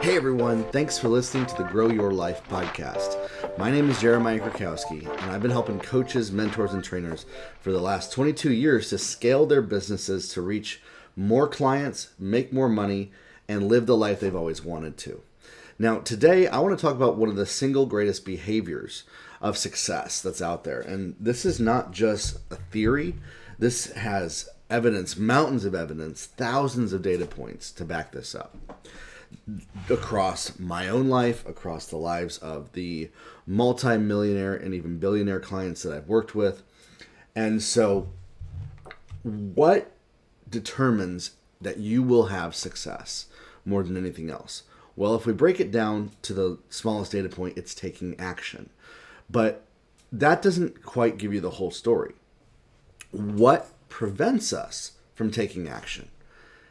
Hey everyone, thanks for listening to the Grow Your Life podcast. My name is Jeremiah Krakowski, and I've been helping coaches, mentors, and trainers for the last 22 years to scale their businesses to reach more clients, make more money, and live the life they've always wanted to. Now, today I want to talk about one of the single greatest behaviors of success that's out there. And this is not just a theory. This has evidence, mountains of evidence, thousands of data points to back this up. Across my own life, across the lives of the multi-millionaire and even billionaire clients that I've worked with. And so what determines that you will have success more than anything else? Well, if we break it down to the smallest data point, it's taking action. But that doesn't quite give you the whole story. What prevents us from taking action?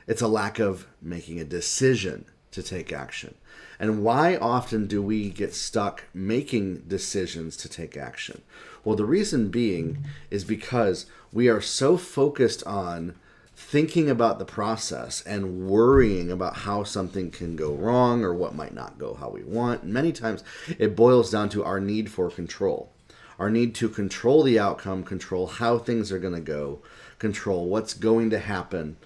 It's a lack of making a decision to take action. And why often do we get stuck making decisions to take action? Well, the reason being is because we are so focused on thinking about the process and worrying about how something can go wrong or what might not go how we want. And many times it boils down to our need for control. Our need to control the outcome, control how things are going to go, control what's going to happen,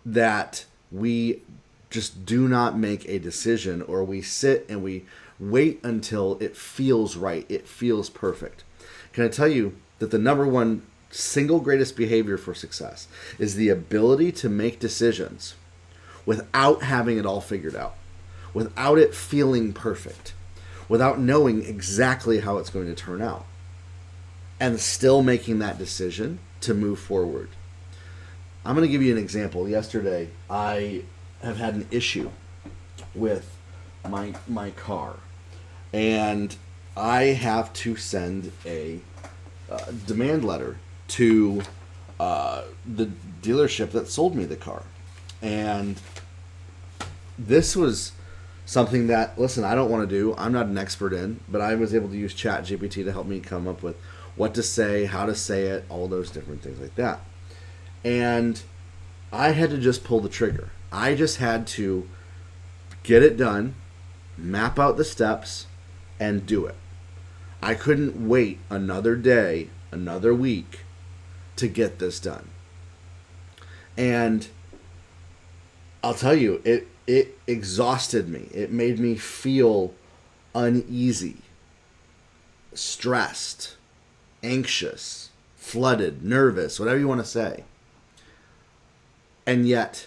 that we just do not make a decision, or we sit and we wait until it feels right, it feels perfect. Can I tell you that the number one single greatest behavior for success is the ability to make decisions without having it all figured out, without it feeling perfect, without knowing exactly how it's going to turn out, and still making that decision to move forward. I'm going to give you an example. Yesterday, I have had an issue with my car, and I have to send a demand letter to the dealership that sold me the car. And this was something that, listen, I don't want to do. I'm not an expert in, but I was able to use ChatGPT to help me come up with what to say, how to say it, all those different things like that. And I had to just pull the trigger. I just had to get it done, map out the steps, and do it. I couldn't wait another day, another week to get this done. And I'll tell you, it exhausted me. It made me feel uneasy, stressed, anxious, flooded, nervous, whatever you want to say. And yet,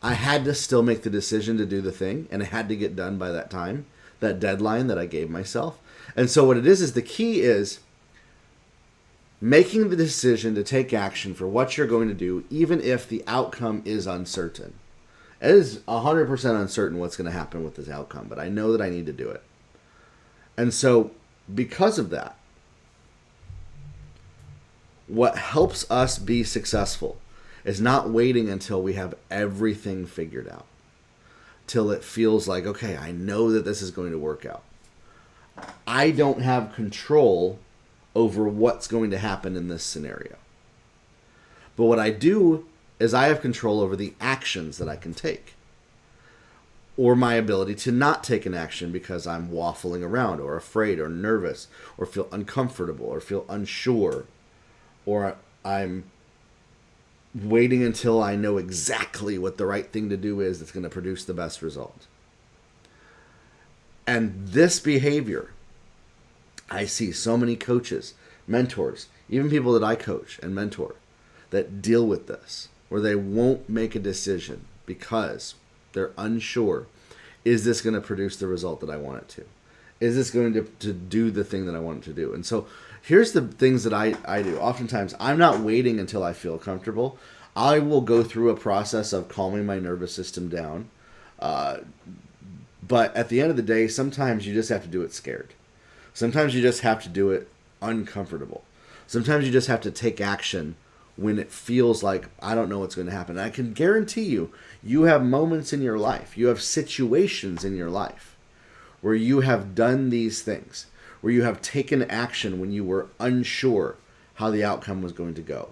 I had to still make the decision to do the thing, and it had to get done by that time, that deadline that I gave myself. And so what it is the key is making the decision to take action for what you're going to do, even if the outcome is uncertain. It is 100% uncertain what's going to happen with this outcome, but I know that I need to do it. And so because of that, what helps us be successful is not waiting until we have everything figured out, till it feels like, okay, I know that this is going to work out. I don't have control over what's going to happen in this scenario. But what I do is I have control over the actions that I can take, or my ability to not take an action because I'm waffling around or afraid or nervous or feel uncomfortable or feel unsure, or I'm waiting until I know exactly what the right thing to do is that's going to produce the best result. And this behavior, I see so many coaches, mentors, even people that I coach and mentor that deal with this, where they won't make a decision because they're unsure, is this going to produce the result that I want it to? Is this going to do the thing that I want it to do? And so here's the things that I do. Oftentimes, I'm not waiting until I feel comfortable. I will go through a process of calming my nervous system down. But at the end of the day, sometimes you just have to do it scared. Sometimes you just have to do it uncomfortable. Sometimes you just have to take action when it feels like, I don't know what's going to happen. And I can guarantee you, you have moments in your life, you have situations in your life where you have done these things, where you have taken action when you were unsure how the outcome was going to go,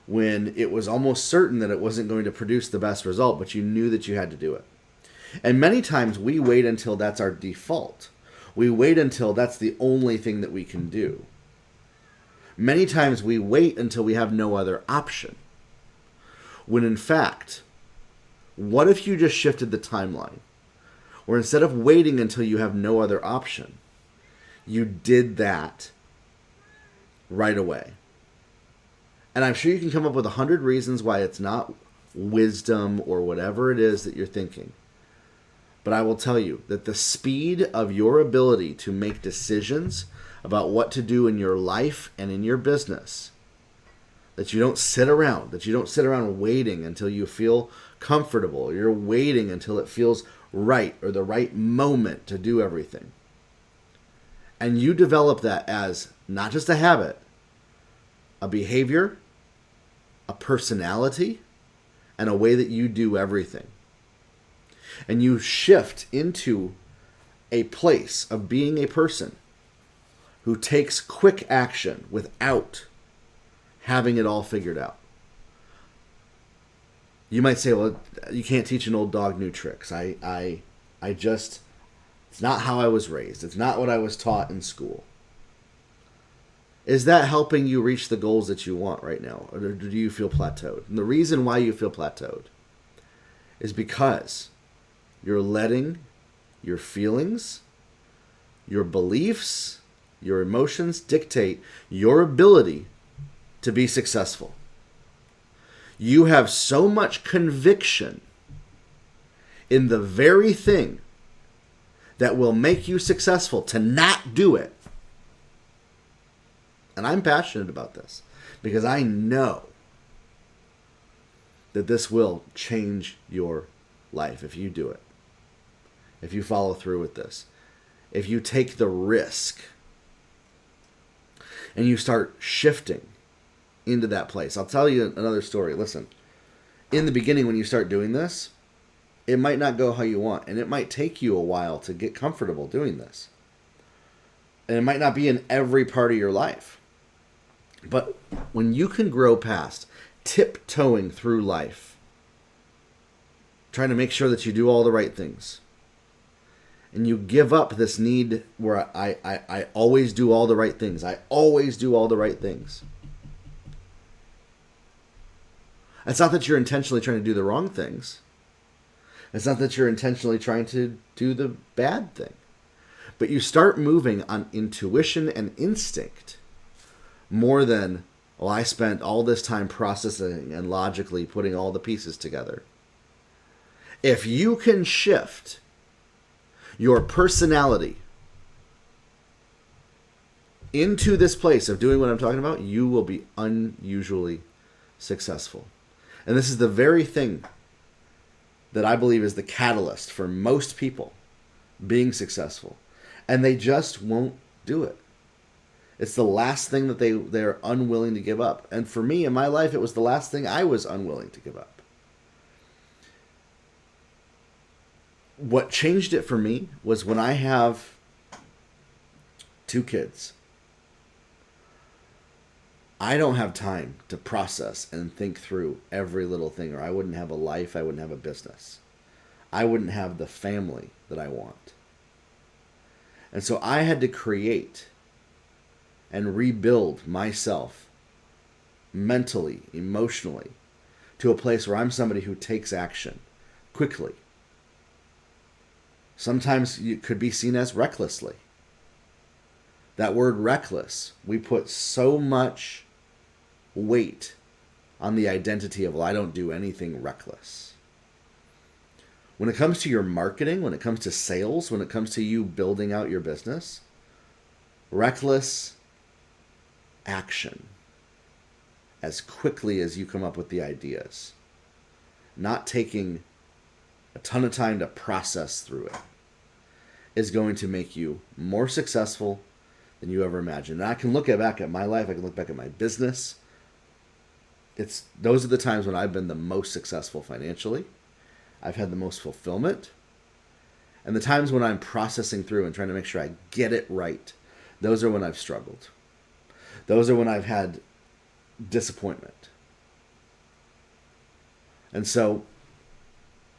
when it was almost certain that it wasn't going to produce the best result, but you knew that you had to do it. And many times we wait until that's our default. We wait until that's the only thing that we can do. Many times we wait until we have no other option. When in fact, what if you just shifted the timeline? Or instead of waiting until you have no other option, you did that right away. And I'm sure you can come up with 100 reasons why it's not wisdom or whatever it is that you're thinking. But I will tell you that the speed of your ability to make decisions about what to do in your life and in your business, that you don't sit around waiting until you feel comfortable. You're waiting until it feels right or the right moment to do everything. And you develop that as not just a habit, a behavior, a personality, and a way that you do everything. And you shift into a place of being a person who takes quick action without having it all figured out. You might say, well, you can't teach an old dog new tricks. I just, it's not how I was raised. It's not what I was taught in school. Is that helping you reach the goals that you want right now? Or do you feel plateaued? And the reason why you feel plateaued is because you're letting your feelings, your beliefs, your emotions dictate your ability to be successful. You have so much conviction in the very thing that will make you successful to not do it. And I'm passionate about this because I know that this will change your life if you do it. If you follow through with this. If you take the risk and you start shifting into that place. I'll tell you another story. Listen, in the beginning when you start doing this, it might not go how you want, and it might take you a while to get comfortable doing this. And it might not be in every part of your life. But when you can grow past tiptoeing through life, trying to make sure that you do all the right things, and you give up this need where I always do all the right things. I always do all the right things. It's not that you're intentionally trying to do the wrong things. It's not that you're intentionally trying to do the bad thing. But you start moving on intuition and instinct more than, well, I spent all this time processing and logically putting all the pieces together. If you can shift your personality into this place of doing what I'm talking about, you will be unusually successful. And this is the very thing that I believe is the catalyst for most people being successful. And they just won't do it. It's the last thing that they're unwilling to give up. And for me, in my life, it was the last thing I was unwilling to give up. What changed it for me was when I have 2 kids. I don't have time to process and think through every little thing, or I wouldn't have a life, I wouldn't have a business. I wouldn't have the family that I want. And so I had to create and rebuild myself mentally, emotionally, to a place where I'm somebody who takes action quickly. Sometimes it could be seen as recklessly. That word reckless, we put so much weight on the identity of, well, I don't do anything reckless. When it comes to your marketing, when it comes to sales, when it comes to you building out your business, reckless action as quickly as you come up with the ideas. Not taking a ton of time to process through it is going to make you more successful than you ever imagined. And I can look back at my life, I can look back at my business. Those are the times when I've been the most successful financially. I've had the most fulfillment. And the times when I'm processing through and trying to make sure I get it right, those are when I've struggled. Those are when I've had disappointment. And so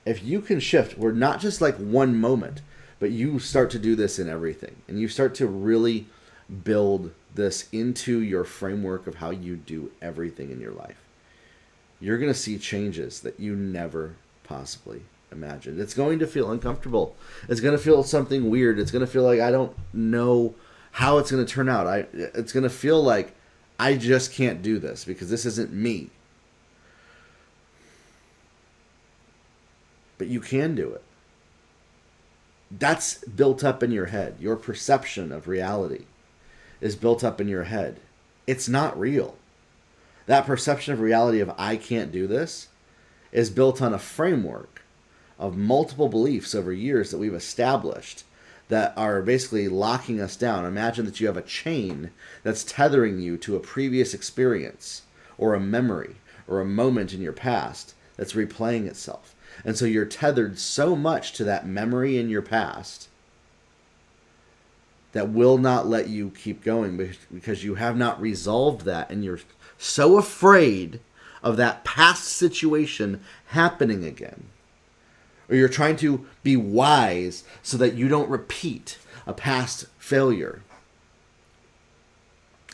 if you can shift, we're not just like one moment, but you start to do this in everything, and you start to really build this into your framework of how you do everything in your life, you're going to see changes that you never possibly imagined. It's going to feel uncomfortable. It's going to feel something weird. It's going to feel like I don't know how it's going to turn out. It's going to feel like I just can't do this because this isn't me. But you can do it. That's built up in your head. Your perception of reality is built up in your head. It's not real. That perception of reality of I can't do this is built on a framework of multiple beliefs over years that we've established that are basically locking us down. Imagine that you have a chain that's tethering you to a previous experience or a memory or a moment in your past that's replaying itself. And so you're tethered so much to that memory in your past that will not let you keep going because you have not resolved that, and you're so afraid of that past situation happening again. Or you're trying to be wise so that you don't repeat a past failure.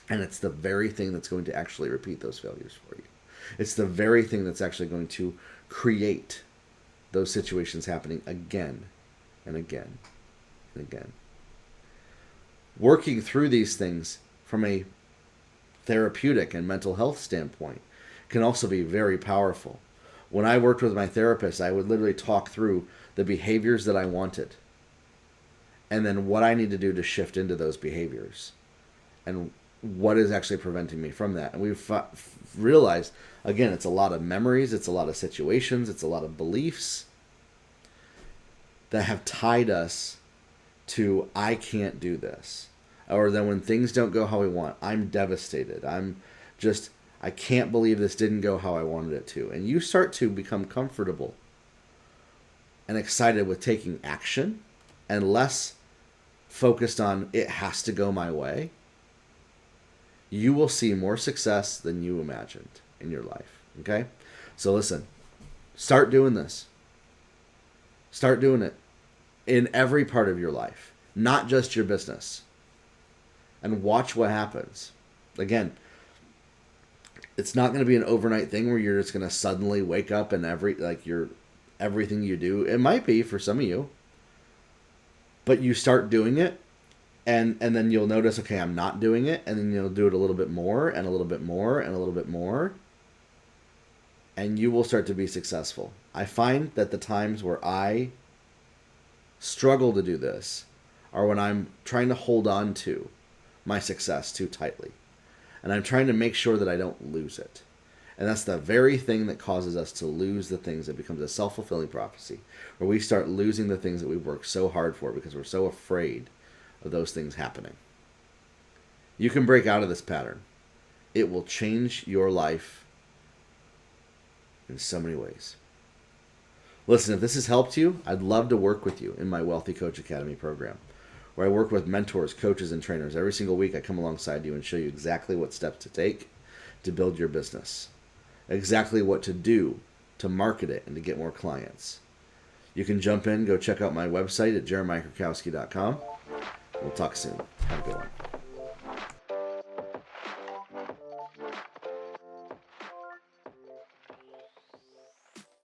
And it's the very thing that's going to actually repeat those failures for you. It's the very thing that's actually going to create those situations happening again and again and again. Working through these things from a therapeutic and mental health standpoint can also be very powerful. When I worked with my therapist, I would literally talk through the behaviors that I wanted and then what I need to do to shift into those behaviors and what is actually preventing me from that. And we've realized, again, it's a lot of memories, it's a lot of situations, it's a lot of beliefs that have tied us to I can't do this. Or then when things don't go how we want, I'm devastated. I can't believe this didn't go how I wanted it to. And you start to become comfortable and excited with taking action and less focused on it has to go my way. You will see more success than you imagined in your life. Okay? So listen, start doing this. Start doing it in every part of your life, not just your business. And watch what happens. Again, it's not going to be an overnight thing where you're just going to suddenly wake up and everything you do. It might be for some of you, but you start doing it, and then you'll notice, okay, I'm not doing it, and then you'll do it a little bit more, and a little bit more, and a little bit more, and you will start to be successful. I find that the times where I struggle to do this are when I'm trying to hold on to my success too tightly. And I'm trying to make sure that I don't lose it. And that's the very thing that causes us to lose the things. That becomes a self-fulfilling prophecy, where we start losing the things that we've worked so hard for because we're so afraid of those things happening. You can break out of this pattern. It will change your life in so many ways. Listen, if this has helped you, I'd love to work with you in my Wealthy Coach Academy program, where I work with mentors, coaches, and trainers. Every single week I come alongside you and show you exactly what steps to take to build your business, exactly what to do to market it and to get more clients. You can jump in, go check out my website at jeremiahkrakowski.com. We'll talk soon. Have a good one.